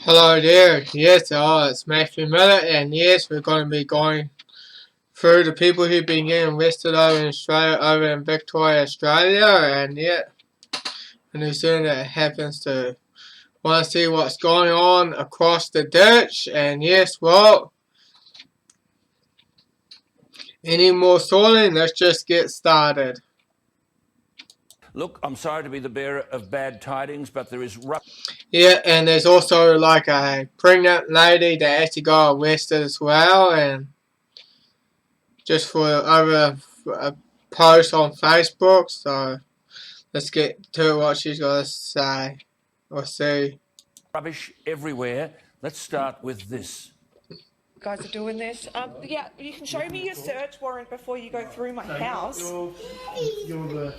Hello there, yes, it's Matthew Miller, and yes, we're going to be going through the people who've been getting arrested over in Australia, over in Victoria, Australia, and yeah, and as soon as it happens to want to see what's going on across the ditch, and yes, well, any more sorting, let's just get started. Look, I'm sorry to be the bearer of bad tidings, but there is... Yeah, and there's also like a pregnant lady that actually got arrested as well, and just for over a post on Facebook, so let's get to what she's got to say or see. Rubbish everywhere. Let's start with this. You guys are doing this. Yeah, you can show me your search warrant before you go through my house. You're the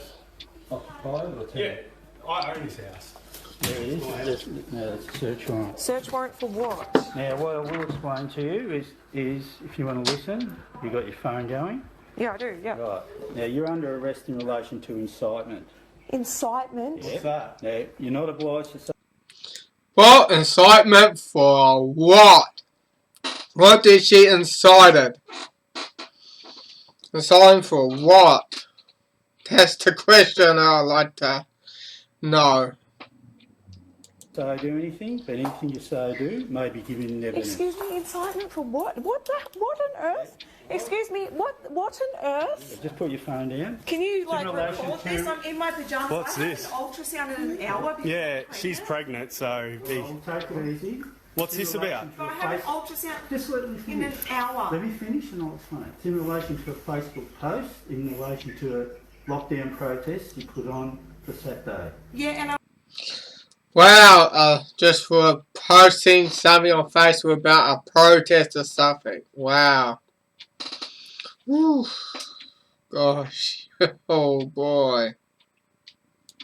occupier or tenant? Yeah, I own this house. There it is. No, it's a search warrant. Search warrant for what? Now, what I will explain to you is if you want to listen, you got your phone going? Yeah, I do, yeah. Right. Now, you're under arrest in relation to incitement. Incitement? Yeah. Now, you're not obliged to say... Well, incitement for what? What did she incited? Inciting for what? That's the question I'd like to know. Say do anything, but anything you say do may be given evidence. Excuse me, incitement for what? What on earth? Excuse me, what on earth? Just put your phone down. Can you, like, relation record to- this? I'm in my pyjamas. What's I have this? an ultrasound in an hour. Yeah, she's pregnant, so... I'll take it easy. What's this about? I have an ultrasound Just let me in an finish. hour. Let me finish and I'll explain. It's in relation to a Facebook post, in relation to a lockdown protest you put on for Saturday. Yeah, and I... Wow, just for posting something on Facebook about a protest or something. Wow. Whew. Gosh. Oh boy.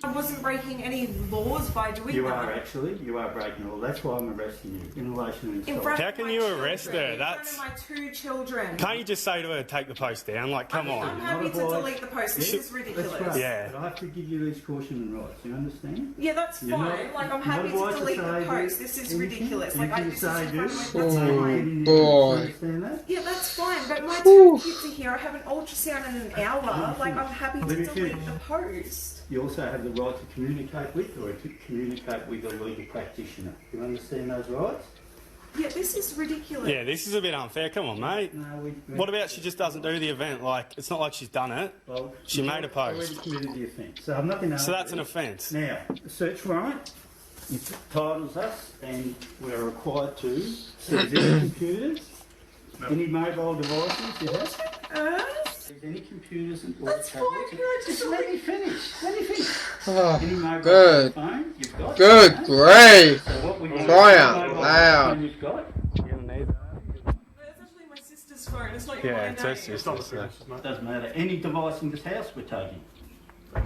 I wasn't breaking any laws by doing You that. are actually. You are breaking the law. That's why I'm arresting you in relation to In incitement. front How of can my you children, arrest her? In That's- front of my 2 children. Can't you just say to her, take the post down? Like, come I'm on. happy to obliged. delete the post. This is ridiculous. That's right. Yeah. But I have to give you these caution rights. You understand? Yeah, that's You're fine. not- Like, I'm you're happy not to obliged to delete the say post. This is anything. ridiculous. Like, Anything this you is say in do. front of Oh, my... That's fine. You boy. understand that? Yeah, that's fine. But my 2 kids are here. I have an ultrasound in an hour. Like, I'm happy to Let me delete finish. the post. You also have the right to communicate with or to communicate with a legal practitioner. You understand those rights? Yeah, this is ridiculous. Yeah, this is a bit unfair. Come on, mate. No, we... What about she just doesn't do the event? Like, it's not like she's done it. Well, She you've made a post. already committed the offence. So I'm not going to... So that's an offence. Now, the search warrant entitles us, and we're required to seize any computers, any mobile devices you have, any computers and That's fine. Can I just Just let me finish. Let me finish. Oh, Any mobile good. phone you've got. Good grief. So what we do, Cry any out mobile loud. phone you've got, That's actually my sister's phone. It's not your Yeah, phone. it's her sister. doesn't matter. Any device in this house we're taking.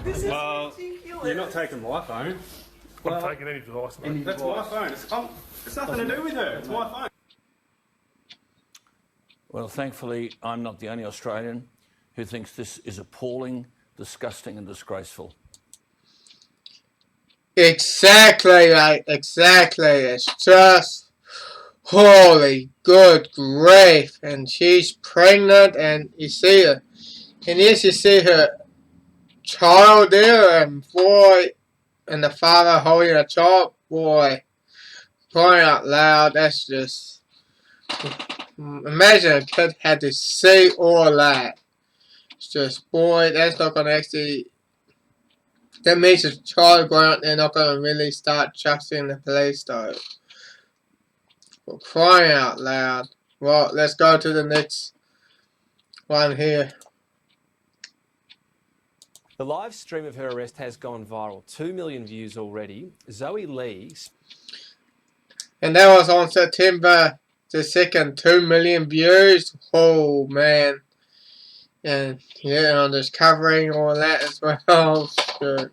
This is Well, ridiculous. you're not taking my phone. Well, taking any device, any That's device. my phone. It's nothing to do with her. It's my phone. Well, thankfully, I'm not the only Australian who thinks this is appalling, disgusting and disgraceful. Exactly, mate. Exactly. It's just holy good grief. And she's pregnant, and you see her. And yes, you see her child there, and boy, and the father holding a child, boy, crying out loud. That's just... Imagine a kid had to see all that. It's just, boy, that's not going to actually... That means the child growing up, they're not going to really start trusting the police, though. For crying out loud. Well, let's go to the next one here. The live stream of her arrest has gone viral. 2 million views already. Zoe Lee... And that was on September the 2nd. 2 million views. Oh, man. And, yeah, I'm just covering all that as well. Good.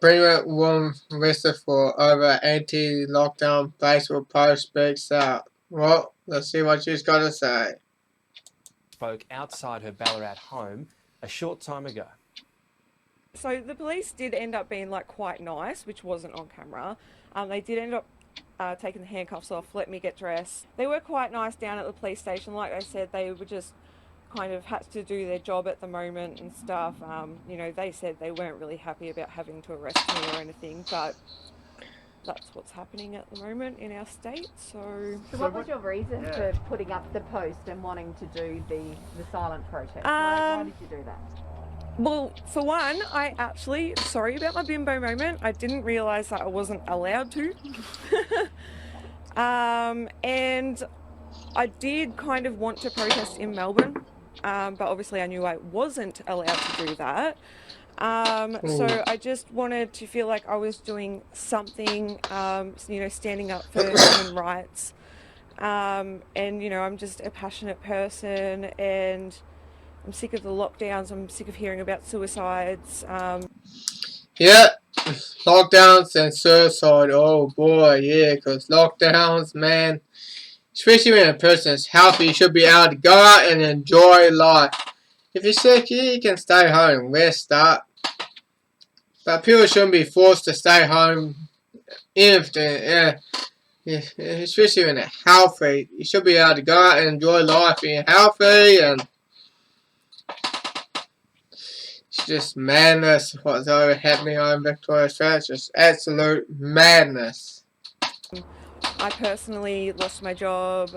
Pregnant woman arrested for over anti-lockdown Facebook post speaks out. Well, let's see what she's got to say. spoke outside her Ballarat home a short time ago. So the police did end up being like quite nice, which wasn't on camera. They did end up taking the handcuffs off, let me get dressed. They were quite nice down at the police station. Like I said, they were just kind of had to do their job at the moment and stuff. You know, they said they weren't really happy about having to arrest me or anything, but that's what's happening at the moment in our state. So what was your reason for putting up the post and wanting to do the silent protest? Why did you do that? Well, for one, I actually, sorry about my bimbo moment, I didn't realise that I wasn't allowed to. And I did kind of want to protest in Melbourne, but obviously I knew I wasn't allowed to do that. So I just wanted to feel like I was doing something, you know, standing up for human rights. And, you know, I'm just a passionate person, and I'm sick of the lockdowns. I'm sick of hearing about suicides. Yeah, lockdowns and suicide. Oh boy, yeah, because lockdowns, man, especially when a person is healthy, you should be able to go out and enjoy life. If you're sick, you can stay home and rest up. But people shouldn't be forced to stay home if they're, especially when they're healthy. You should be able to go out and enjoy life being healthy, and it's just madness what's over happening on Victoria Australia. It's just absolute madness. I personally lost my job,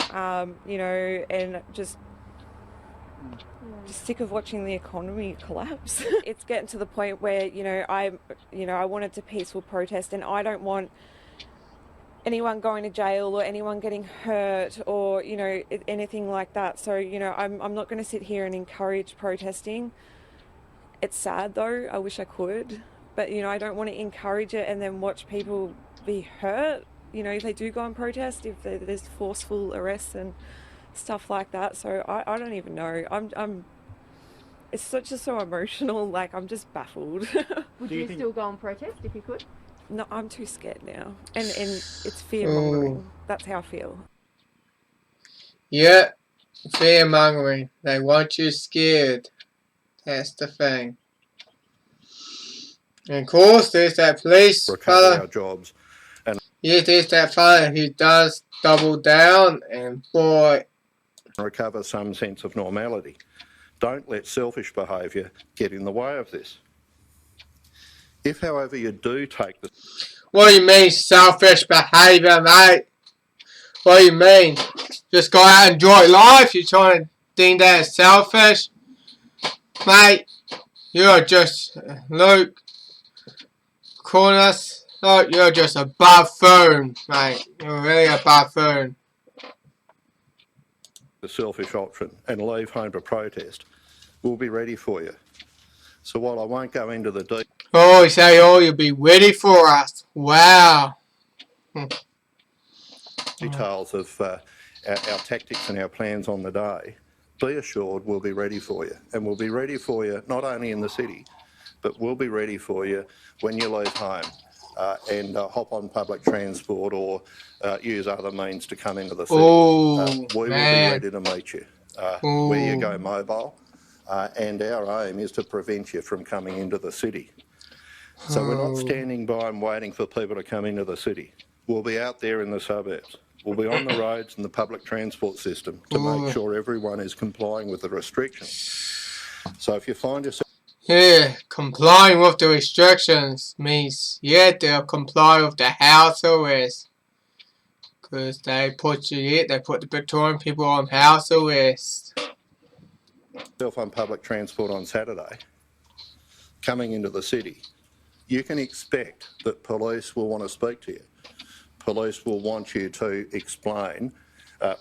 you know, and just sick of watching the economy collapse. It's getting to the point where, you know, I wanted to peaceful protest, and I don't want anyone going to jail or anyone getting hurt or, you know, anything like that. So, you know, I'm not going to sit here and encourage protesting. It's sad though, I wish I could, but, you know, I don't want to encourage it and then watch people be hurt, you know, if they do go and protest, if there's forceful arrests and stuff like that. So I don't even know. It's just so emotional, like I'm just baffled. Would you still go and protest if you could? No, I'm too scared now, and it's fear-mongering. That's how I feel. Yeah, fear-mongering. They want you scared. That's the thing. And of course, there's that police fella. Our jobs. And yes, there's that fella who does double down, and boy, recover some sense of normality. Don't let selfish behaviour get in the way of this. If, however, you do take the... What do you mean selfish behaviour, mate? What do you mean? Just go out and enjoy life? You're trying to think that as selfish? Mate, you're just, Luke, Cornus, look, you're just a buffoon, mate. You're really a buffoon. The selfish option and leave home to protest, we'll be ready for you. So while I won't go into the oh, you say, oh, you'll be ready for us. Wow. details of our tactics and our plans on the day, be assured we'll be ready for you. And we'll be ready for you not only in the city, but we'll be ready for you when you leave home and hop on public transport or use other means to come into the city. We will be ready to meet you where you go mobile. And our aim is to prevent you from coming into the city. So we're not standing by and waiting for people to come into the city. We'll be out there in the suburbs. We'll be on the roads and the public transport system to make sure everyone is complying with the restrictions. So if you find yourself... Yeah, complying with the restrictions means, yeah, they'll comply with the house arrest. Because they put the Victorian people on house arrest. On public transport on Saturday, coming into the city, you can expect that police will want to speak to you. Police will want you to explain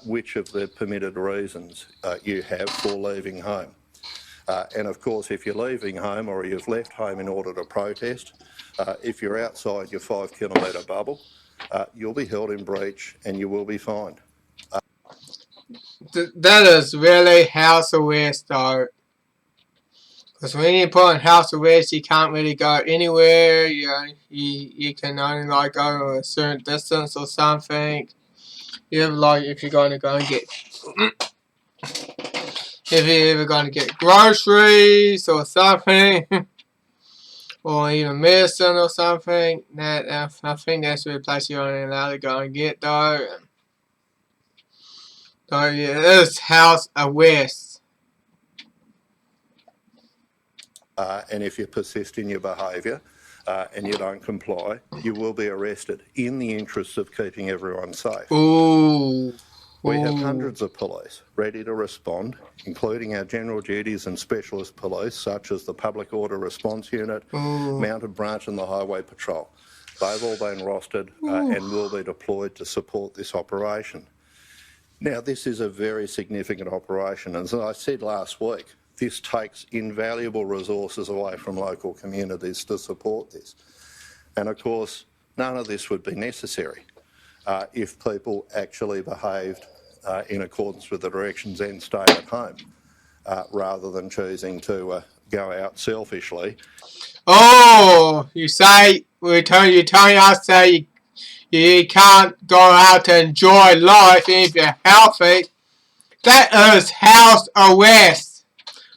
which of the permitted reasons you have for leaving home. And of course, if you're leaving home or you've left home in order to protest, if you're outside your 5 kilometre bubble, you'll be held in breach and you will be fined. That is really house arrest though. Because when you put on house arrest, you can't really go anywhere. You can only like go a certain distance or something. If you're going to go and get, if you're ever going to get groceries or something, or even medicine or something, that I think that's the place you're only allowed to go and get though. So yeah, it is house arrest. And if you persist in your behaviour and you don't comply, you will be arrested in the interests of keeping everyone safe. Ooh. We have hundreds of police ready to respond, including our general duties and specialist police, such as the Public Order Response Unit, Mounted Branch and the Highway Patrol. They've all been rostered and will be deployed to support this operation. Now, this is a very significant operation, and as I said last week, this takes invaluable resources away from local communities to support this. And of course, none of this would be necessary if people actually behaved in accordance with the directions and stayed at home, rather than choosing to go out selfishly. Oh, you say you're telling us that you can't go out to enjoy life if you're healthy. That is house arrest.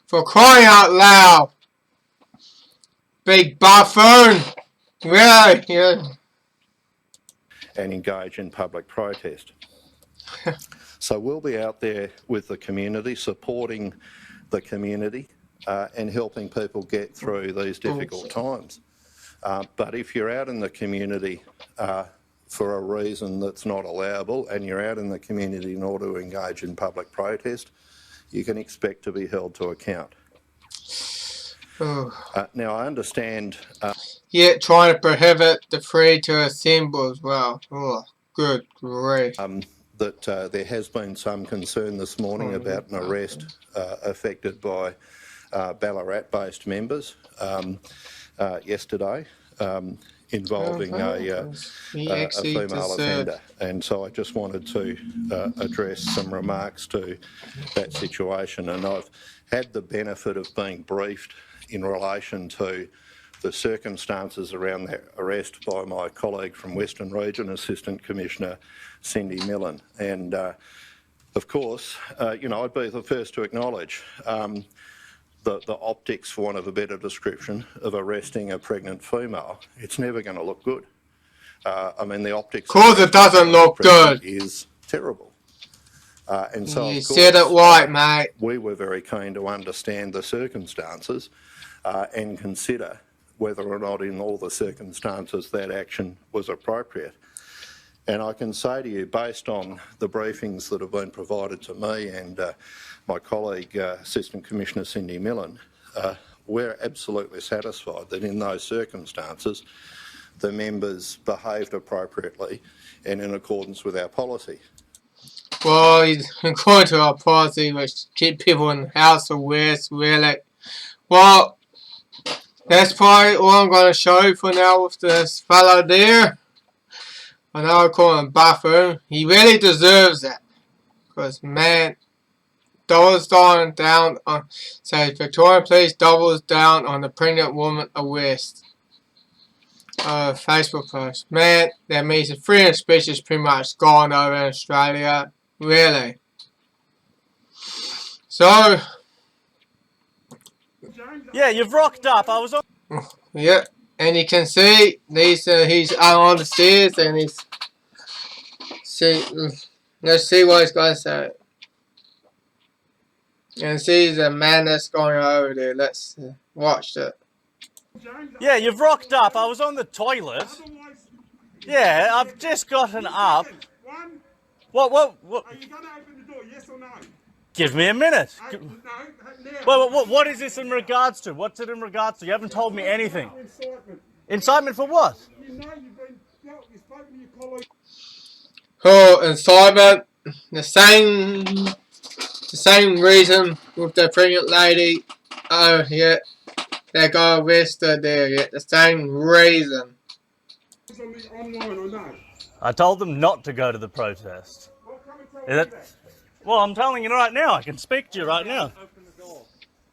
For crying out loud. Big buffoon. Really? Yeah. And engage in public protest. So we'll be out there with the community, supporting the community and helping people get through these difficult times. But if you're out in the community for a reason that's not allowable, and you're out in the community in order to engage in public protest, you can expect to be held to account. Now, I understand... Yet trying to prohibit the free to assemble as well. Oh, good grief. That there has been some concern this morning about an arrest affected by Ballarat-based members yesterday, involving a female offender. And so I just wanted to address some remarks to that situation. And I've had the benefit of being briefed in relation to the circumstances around that arrest by my colleague from Western Region, Assistant Commissioner Cindy Millen. And of course, you know, I'd be the first to acknowledge the optics, for want of a better description, of arresting a pregnant female. It's never going to look good. I mean, the optics... Of course it doesn't look good. ...is terrible. And so, you said it right, mate. We were very keen to understand the circumstances and consider whether or not in all the circumstances that action was appropriate. And I can say to you, based on the briefings that have been provided to me and my colleague, Assistant Commissioner Cindy Millen, we're absolutely satisfied that in those circumstances, the members behaved appropriately and in accordance with our policy. Well, according to our policy, which keep people in house arrest, really. Well, that's probably all I'm going to show for now with this fellow there. I know I call him buffoon. He really deserves that. Because, man, doubles down on, says Victoria Police doubles down on the pregnant woman arrest. Facebook post. Man, that means the freedom of speech is pretty much gone over in Australia. Really. So. Yeah, you've rocked up. I was on. Yeah, and you can see he's on the stairs and he's. Let's see what he's going to say. And see the man that's going over there. Let's watch it. Yeah, you've rocked up. I was on the toilet. Yeah, I've just gotten up. What? Are you going to open the door, yes or no? Give me a minute. What is this in regards to? What's it in regards to? You haven't told me anything. Incitement for what? You know you've spoken to your colleague. Oh, incitement. The same reason with the pregnant lady. Oh, yeah. They got arrested there, yeah. The same reason. I told them not to go to the protest. Well, I'm telling you right now. I can speak to you right now. Open the door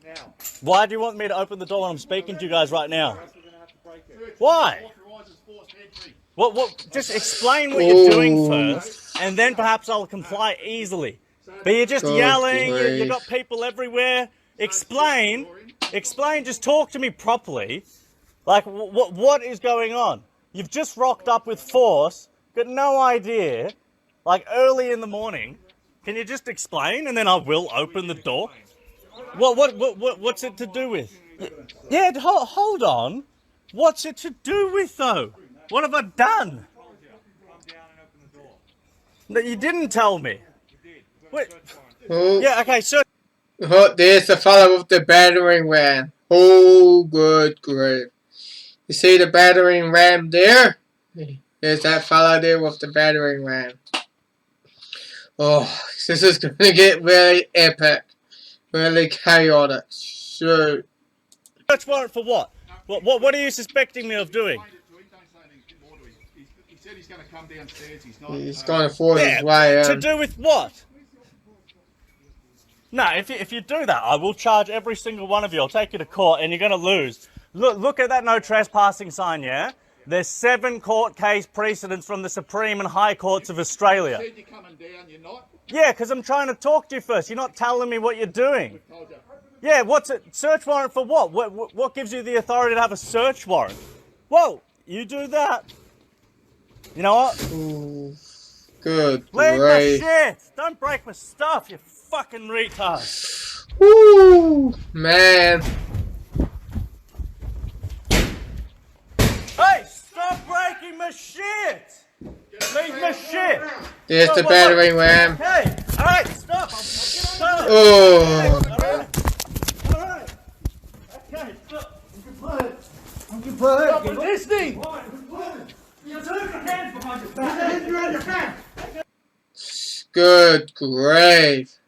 now. Why do you want me to open the door when I'm speaking to you guys right now? Why? What? Just explain what you're doing first, and then perhaps I'll comply easily. But you're just yelling. You got people everywhere. Explain. Just talk to me properly. Like, what is going on? You've just rocked up with force, got no idea, like early in the morning. Can you just explain, and then I will open the door? What's it to do with? Yeah, hold on. What's it to do with, though? What have I done? No, you didn't tell me. Wait. Oh, Yeah, okay, so... oh, there's the fellow with the battering ram. Oh, good grief. You see the battering ram there? There's that fella there with the battering ram. Oh, this is going to get really epic. Really chaotic. Shoot. Search warrant for what? What are you suspecting me of doing? He said he's going to come downstairs. He's going to force his way in. To do with what? No, if you do that, I will charge every single one of you. I'll take you to court and you're going to lose. Look at that no trespassing sign, yeah? There's 7 court case precedents from the Supreme and High Courts of Australia. You said you're coming down, you're not? Yeah, because I'm trying to talk to you first. You're not telling me what you're doing. Yeah, what's it? Search warrant for what? What gives you the authority to have a search warrant? Whoa, you do that. You know what? Ooh, good Leave my grief. shit! Don't break my stuff, you fucking retard. Woo, man. Hey, stop breaking my shit! Leave my shit! There's the battering ram. Hey, alright, stop! Stop! Oh. Alright! Okay, stop! I'm compliant! Stop resisting! You took your hands behind your back! You're on your back! Good grief.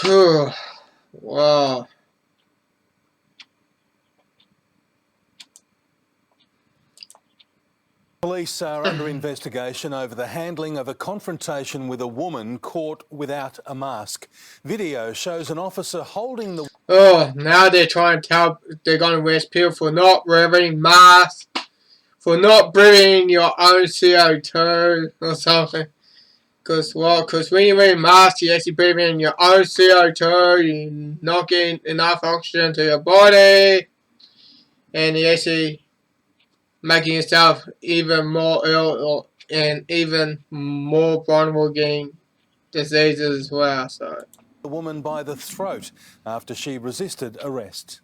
Whew. Wow. Police are under investigation over the handling of a confrontation with a woman caught without a mask. Video shows an officer holding the... Oh, now they're trying to tell they're going to arrest people for not wearing masks, for not breathing your own CO2 or something. Because when you wear a mask, you're actually breathing your own CO2, you're not getting enough oxygen to your body, and you're actually making yourself even more ill and even more vulnerable getting diseases as well. So the woman by the throat after she resisted arrest.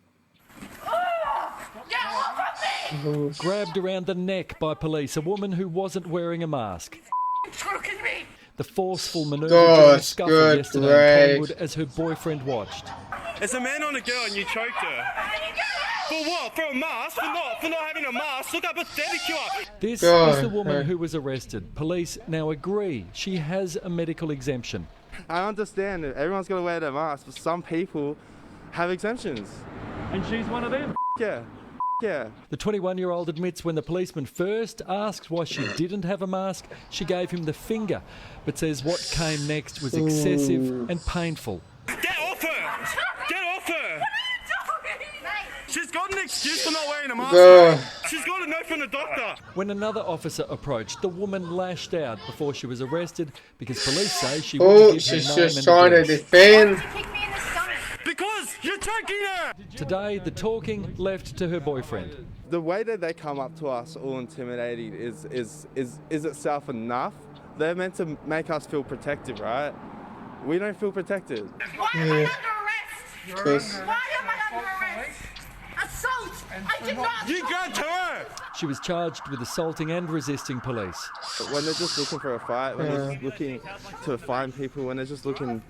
Grabbed around the neck by police, a woman who wasn't wearing a mask. The forceful manoeuvre during a scuffle yesterday in Collingwood as her boyfriend watched. There's a man on a girl and you choked her. For what? For a mask? For not having a mask? Look how pathetic you are. This is the woman who was arrested. Police now agree she has a medical exemption. I understand that everyone's got to wear their mask, but some people have exemptions. And she's one of them? Yeah. Yeah. The 21-year-old admits when the policeman first asked why she didn't have a mask, she gave him the finger, but says what came next was excessive and painful. Get off her! Get off her! She's got an excuse for not wearing a mask. She's got a note from the doctor. When another officer approached, the woman lashed out before she was arrested because police say she wouldn't give her name she's and just trying to address. defend. Because you're choking her! Today, the talking left to her boyfriend. The way that they come up to us all intimidating is itself enough. They're meant to make us feel protected, right? We don't feel protected. Why am I under arrest? Why am I under arrest? Assault! I did not. You grabbed her! She was charged with assaulting and resisting police. When they're just looking for a fight, when they're just looking to find people, when they're just looking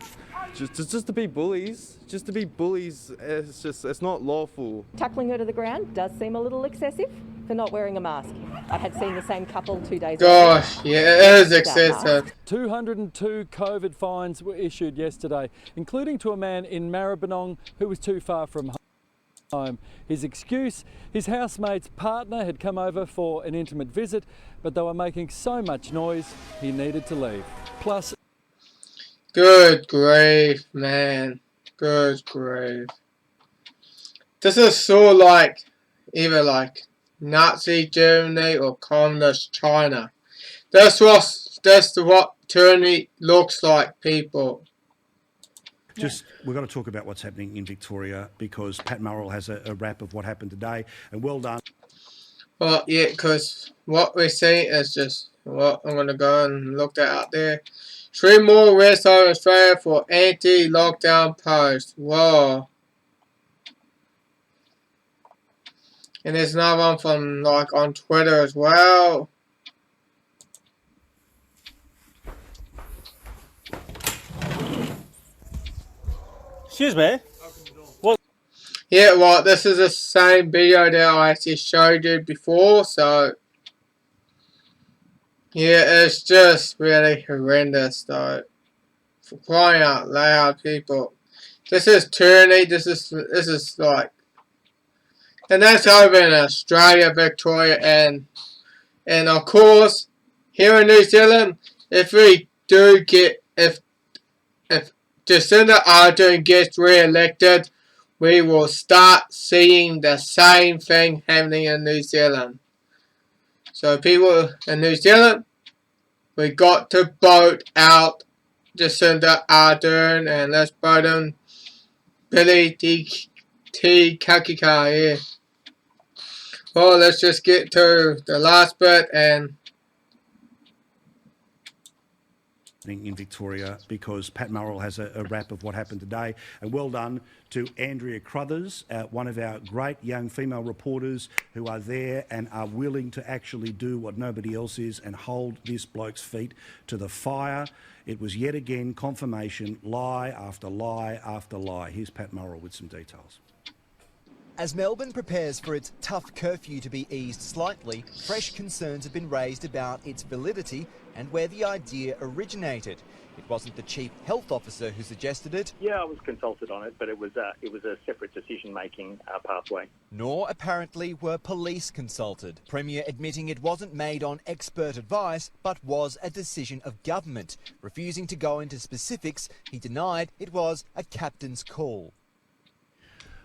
just to be bullies, it's not lawful. Tackling her to the ground does seem a little excessive for not wearing a mask. I had seen the same couple 2 days ago. Gosh, yeah, it is excessive. 202 COVID fines were issued yesterday, including to a man in Maribyrnong who was too far from home. His excuse, his housemate's partner had come over for an intimate visit, but they were making so much noise he needed to leave. Plus, good grief, man. Good grief. This is so like either like Nazi Germany or communist China. That's what tyranny looks like, people. Just, we've got to talk about what's happening in Victoria because Pat Murrell has a wrap of what happened today, and well done. Well, yeah, because what we're seeing is just what I'm going to go and look that up there. 3 more arrests in Australia for anti-lockdown posts. Whoa. And there's another one from, like, on Twitter as well. Excuse me? What? Yeah, well, this is the same video that I actually showed you before, so... Yeah, it's just really horrendous, though. For crying out loud, people. This is tyranny, this is like... And that's over in Australia, Victoria, and of course, here in New Zealand, if we do get... If Jacinda Ardern gets re-elected, we will start seeing the same thing happening in New Zealand. So people in New Zealand, we got to vote out Jacinda Ardern and let's vote in Billy T.M.K. Yeah. Well, let's just get to the last bit and in Victoria because Pat Murrell has a wrap of what happened today, and well done to Andrea Crothers, one of our great young female reporters who are there and are willing to actually do what nobody else is and hold this bloke's feet to the fire. It was yet again confirmation, lie after lie after lie. Here's Pat Murrell with some details. As Melbourne prepares for its tough curfew to be eased slightly, fresh concerns have been raised about its validity and where the idea originated. It wasn't the chief health officer who suggested it. Yeah, I was consulted on it, but it was a separate decision-making pathway. Nor apparently were police consulted. Premier admitting it wasn't made on expert advice, but was a decision of government. Refusing to go into specifics, he denied it was a captain's call.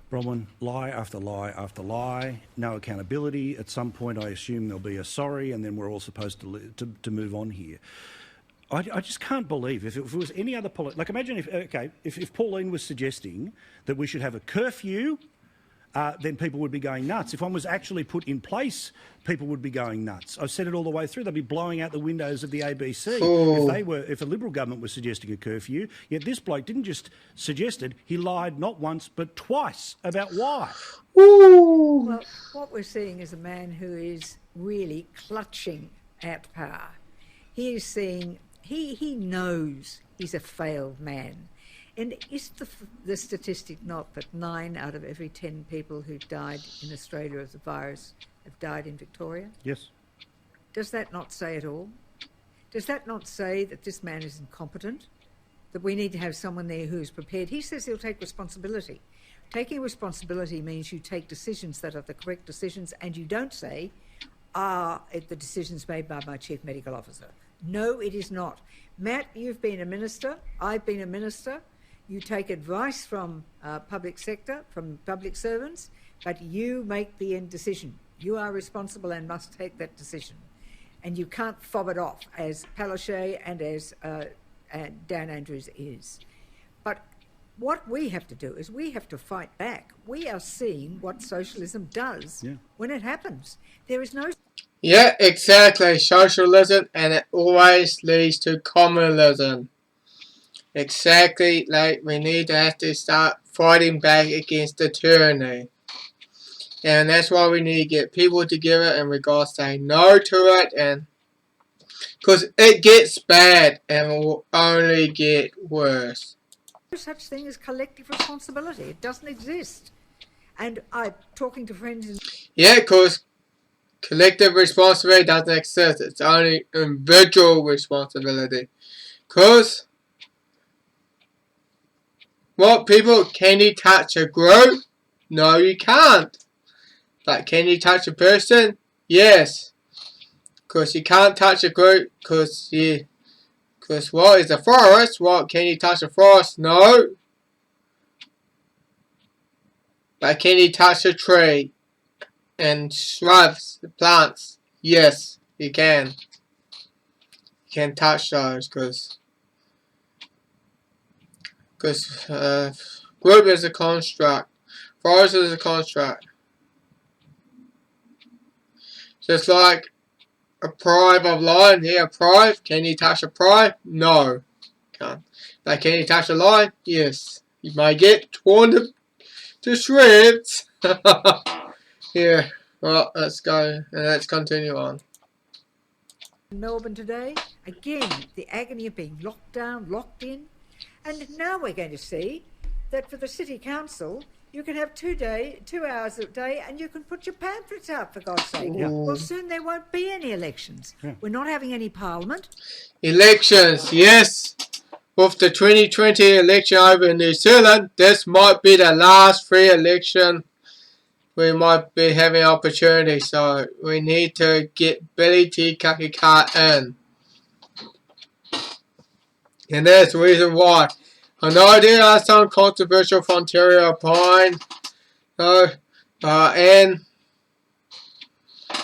Bronwyn, lie after lie after lie, no accountability. At some point, I assume there'll be a sorry, and then we're all supposed to move on here. I just can't believe if it was any other like imagine if Pauline was suggesting that we should have a curfew, then people would be going nuts. If one was actually put in place, people would be going nuts. I've said it all the way through. They'd be blowing out the windows of the ABC if a Liberal government was suggesting a curfew. Yet this bloke didn't just suggest it; he lied not once but twice about why. Well, what we're seeing is a man who is really clutching at power. He is seeing. He knows he's a failed man. And is the statistic not that 9 out of every 10 people who died in Australia of the virus have died in Victoria? Yes. Does that not say it all? Does that not say that this man is incompetent? That we need to have someone there who's prepared? He says he'll take responsibility. Taking responsibility means you take decisions that are the correct decisions and you don't say, the decisions made by my chief medical officer. No, it is not. Matt, you've been a minister. I've been a minister. You take advice from public sector, from public servants, but you make the end decision. You are responsible and must take that decision. And you can't fob it off as Palaszczuk and as Dan Andrews is. But what we have to do is we have to fight back. We are seeing what socialism does when it happens. There is no... Yeah, exactly. Socialism, and it always leads to communism. Exactly, like we need to have to start fighting back against the tyranny. And that's why we need to get people together and we gotta say no to it, and because it gets bad and it will only get worse. No such thing as collective responsibility. It doesn't exist. And I'm talking to friends... Yeah, because collective responsibility doesn't exist. It's only individual responsibility. Because, what people, can you touch a group? No, you can't. But can you touch a person? Yes. Because you can't touch a group because what is a forest? What, can you touch a forest? No. But can you touch a tree? And shrubs, plants? Yes, you can. You can touch those because Because group is a construct. Forest is a construct. Just like a pride of line here, pride. Can you touch a pride? No. Can't. But can you touch a line? Yes. You may get torn to shreds. Yeah. Well, let's go and let's continue on. In Melbourne today, again, the agony of being locked down, locked in. And now we're going to see that for the City Council, you can have 2 hours a day and you can put your pamphlets out, for God's sake. Yeah. Well, soon there won't be any elections. Yeah. We're not having any parliament. Elections, yes. With the 2020 election over in New Zealand, this might be the last free election we might be having opportunity. So we need to get Billy T.M.K in. And that's the reason why. I know there are some controversial from Ontario Pine. And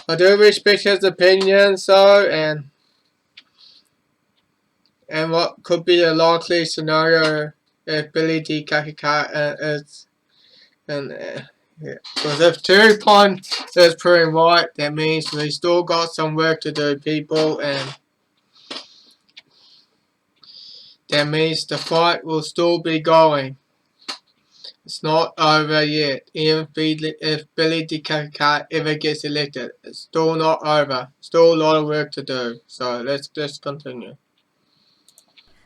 I do respect his opinion, and what could be a likely scenario if Billy T.M.K is, and yeah. Because if 2 points is proven right, that means we still got some work to do, people, and that means the fight will still be going. It's not over yet. Even if Billy T.M.K ever gets elected, it's still not over. Still a lot of work to do. So let's just continue.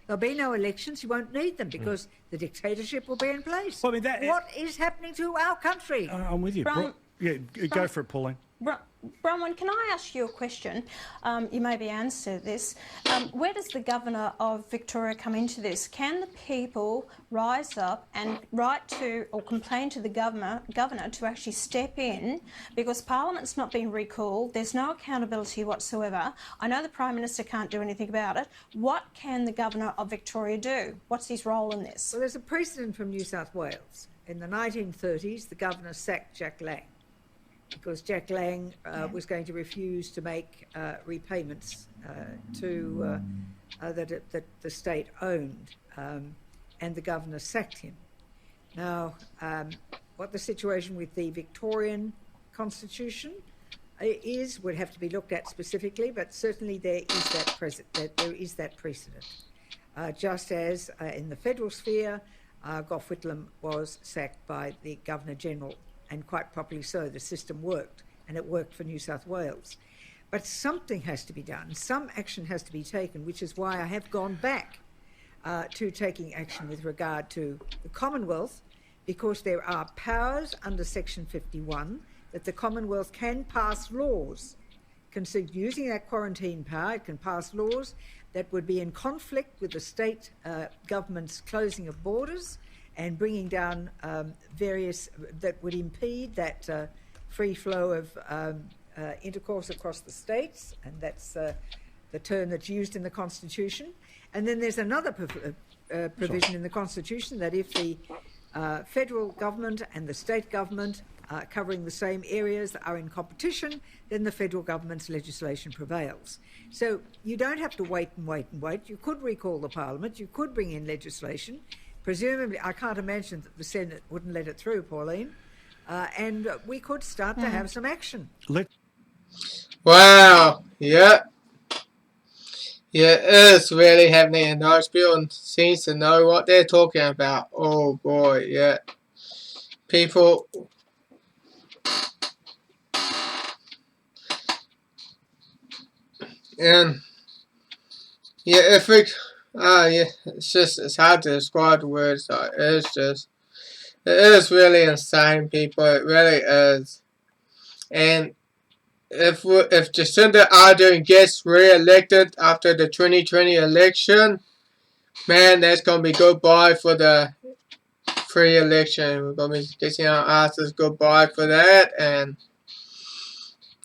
There'll be no elections. You won't need them because the dictatorship will be in place. Well, I mean, what is happening to our country? I'm with you. Go for it, Pauline. Bronwyn, can I ask you a question? You maybe answer this. Where does the Governor of Victoria come into this? Can the people rise up and write to or complain to the governor to actually step in, because Parliament's not been recalled, there's no accountability whatsoever. I know the Prime Minister can't do anything about it. What can the Governor of Victoria do? What's his role in this? Well, there's a precedent from New South Wales. In the 1930s, the Governor sacked Jack Lang, because Jack Lang was going to refuse to make repayments that the state owned, and the Governor sacked him. Now, what the situation with the Victorian Constitution is would have to be looked at specifically, but certainly there is that precedent. Just as in the federal sphere, Gough Whitlam was sacked by the Governor-General, and quite properly so. The system worked, and it worked for New South Wales. But something has to be done, some action has to be taken, which is why I have gone back to taking action with regard to the Commonwealth, because there are powers under Section 51 that the Commonwealth can pass laws. Using that quarantine power, it can pass laws that would be in conflict with the state government's closing of borders, and bringing down various that would impede that free flow of intercourse across the states, and that's the term that's used in the Constitution. And then there's another provision in the Constitution that if the federal government and the state government covering the same areas are in competition, then the federal government's legislation prevails. So you don't have to wait and wait and wait. You could recall the Parliament, you could bring in legislation. Presumably, I can't imagine that the Senate wouldn't let it through, Pauline, and we could start to have some action. Wow, yeah. Yeah, it's really happening, and those people seem to know what they're talking about. Oh boy, yeah. People... And... yeah, if we... yeah, it's hard to describe the words, though. It is really insane, people. It really is. And if Jacinda Ardern gets re-elected after the 2020 election, man, that's going to be goodbye for the free election. We're going to be kissing our asses goodbye for that. And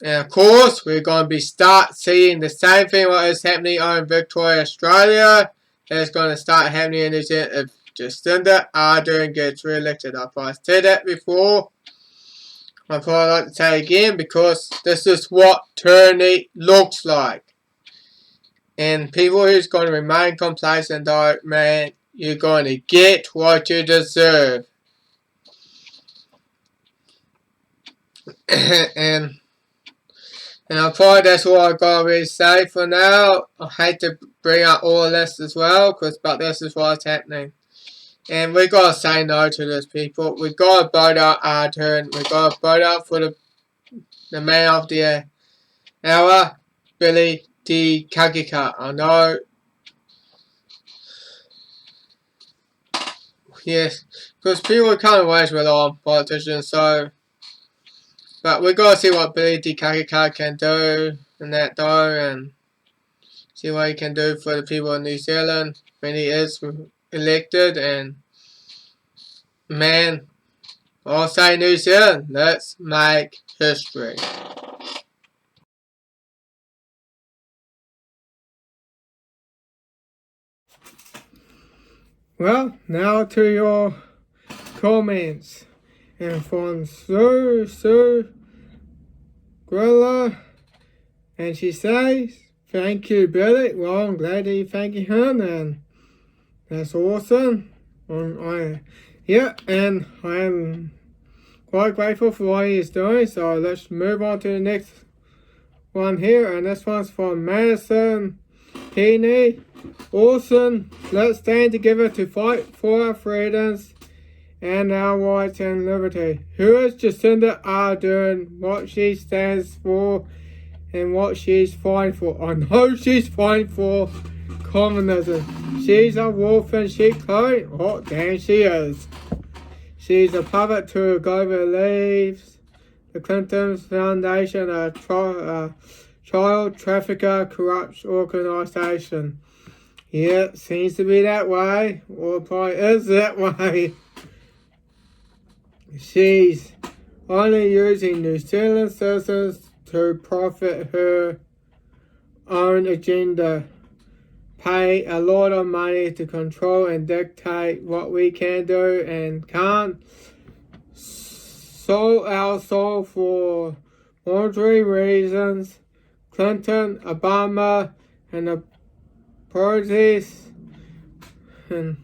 of course, we're going to be start seeing the same thing what is happening in Victoria, Australia. It's going to start happening in New Zealand if Jacinda Ardern gets re-elected. I've probably said that before. I'd probably like to say it again, because this is what tyranny looks like. And people who's going to remain complacent, though, man, you're going to get what you deserve. and I thought that's all I gotta really say for now. I hate to bring up all of this as well, but this is what's happening. And we gotta say no to this, people. We gotta vote out our turn. We gotta vote out for the man of the hour, Billy T.M.K. I know. Yes, because people kind of waste with all politicians, so. But we gotta see what Billy T.M.K. can do in that though, and see what he can do for the people of New Zealand when he is elected. And man, I'll say New Zealand, let's make history. Well, now to your comments. And from Sue Grilla, and she says, thank you, Billy. Well, I'm glad that you thank him, and that's awesome. Yeah, and I'm quite grateful for what he's doing. So let's move on to the next one here, and this one's from Madison Penny. Awesome. Let's stand together to fight for our freedoms and our rights and liberty. Who is Jacinda Ardern? What she stands for and what she's fighting for? I know she's fighting for communism. She's a wolf in sheep clothing. Oh, damn, she is. She's a puppet to global leaves. The Clinton Foundation, a child trafficker corrupt organisation. Yeah, seems to be that way. Or probably is that way. She's only using New Zealand citizens to profit her own agenda. Pay a lot of money to control and dictate what we can do and can't. Sold our soul for monetary reasons. Clinton, Obama, and the parties and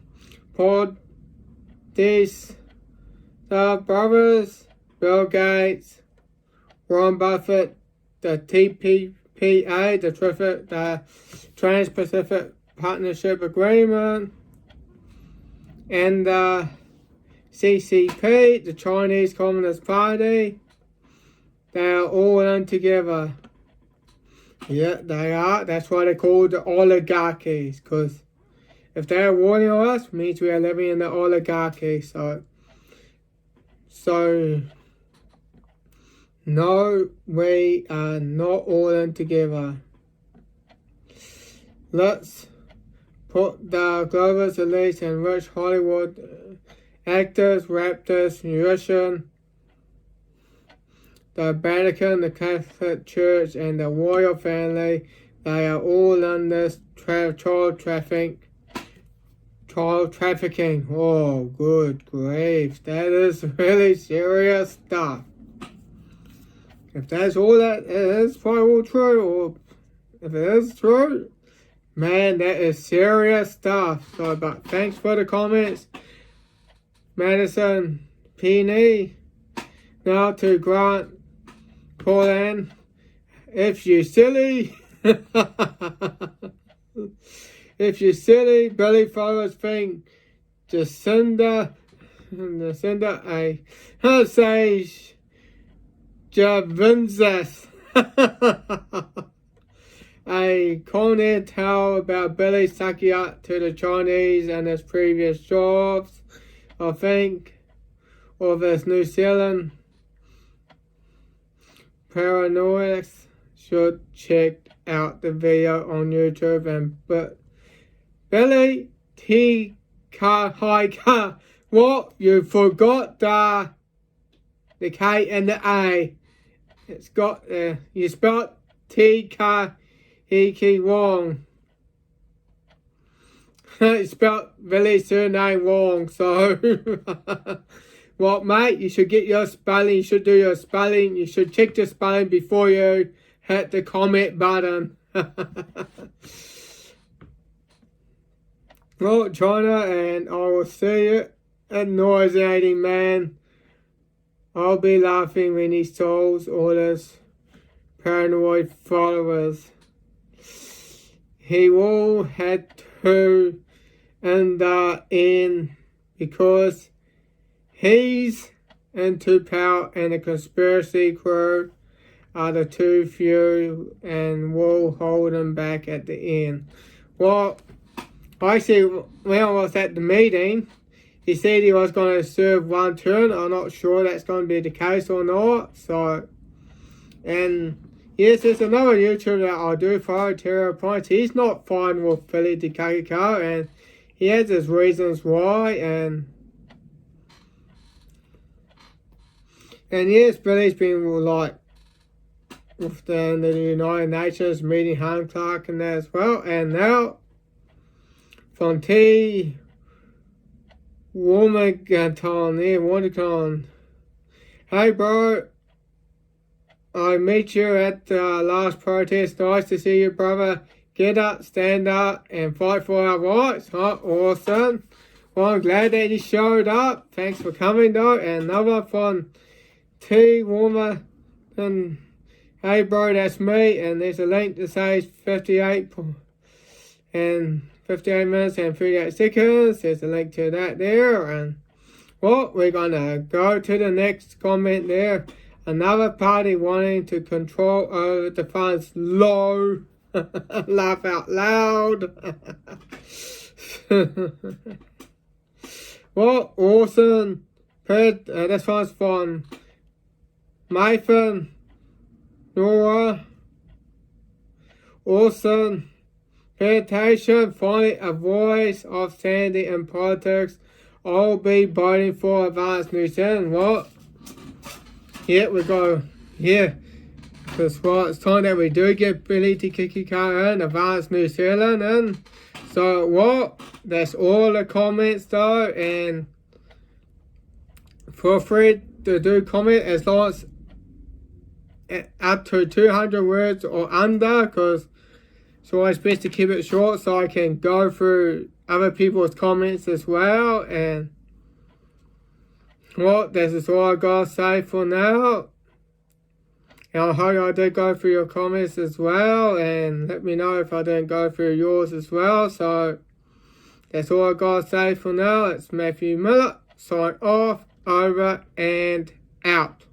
the brothers, Bill Gates, Warren Buffett, the TPPA, the Trans-Pacific Partnership Agreement, and the CCP, the Chinese Communist Party. They are all in together. Yeah, they are. That's why they're called the oligarchies, because if they're warning us, it means we are living in the oligarchy. So, no, we are not all in together. Let's put the global elites and rich Hollywood actors, rappers, musicians, the Vatican, the Catholic Church, and the royal family. They are all in this child trafficking. Oh, good grief. That is really serious stuff. If that's all that is, probably all true, or if it is true, man, that is serious stuff. So, but thanks for the comments, Madison Penny. Now to Grant Pauline. If you silly, if you silly, Billy Flowers think Jacinda, how say Javinzas, a corner tale about Billy sucking up to the Chinese and his previous jobs, I think, of his New Zealand paranoiacs. Should check out the video on YouTube. And but Billy T.M.K. What? You forgot the K and the A. It's got you spelled T.M.K. wrong. You spelled Billy's surname wrong. So what, mate? You should get your spelling. You should do your spelling. You should check your spelling before you hit the comment button. Well, China, and I will see you. A nauseating man. I'll be laughing when he solves all his paranoid followers. He will have to end in because he's into power and the conspiracy crew are the too few and will hold him back at the end. Well, actually, when I was at the meeting, he said he was going to serve one term. I'm not sure that's going to be the case or not. So, and yes, there's another YouTuber that I do follow, Terror Points. He's not fine with Billy the KK, and he has his reasons why. And yes, Billy's been like with the United Nations meeting Han Clark and that as well. And now from T. Womagaton, hey bro, I meet you at the last protest. Nice to see you, brother. Get up, stand up, and fight for our rights. Huh? Awesome. Well, I'm glad that you showed up. Thanks for coming, though. And another from T. Warmer. And hey, bro, that's me. And there's a link that says 58 minutes and 38 seconds. There's a link to that there. And well, we're going to go to the next comment there. Another party wanting to control over the funds. Low. Laugh out loud. Well, awesome. This one's from Nathan, Nora. Awesome. Meditation, finding a voice of sanity in politics. I'll be voting for Advanced New Zealand. What? Yeah, we go. Yeah. Because well, it's time that we do get Billy Te Kikika in Advanced New Zealand in. So well, that's all the comments though, and feel free to do comment as long as up to 200 words or under, because it's always best to keep it short so I can go through other people's comments as well. And well, this is all I gotta say for now. And I hope I did go through your comments as well, and let me know if I didn't go through yours as well. So that's all I gotta say for now. It's Matthew Miller, sign off, over and out.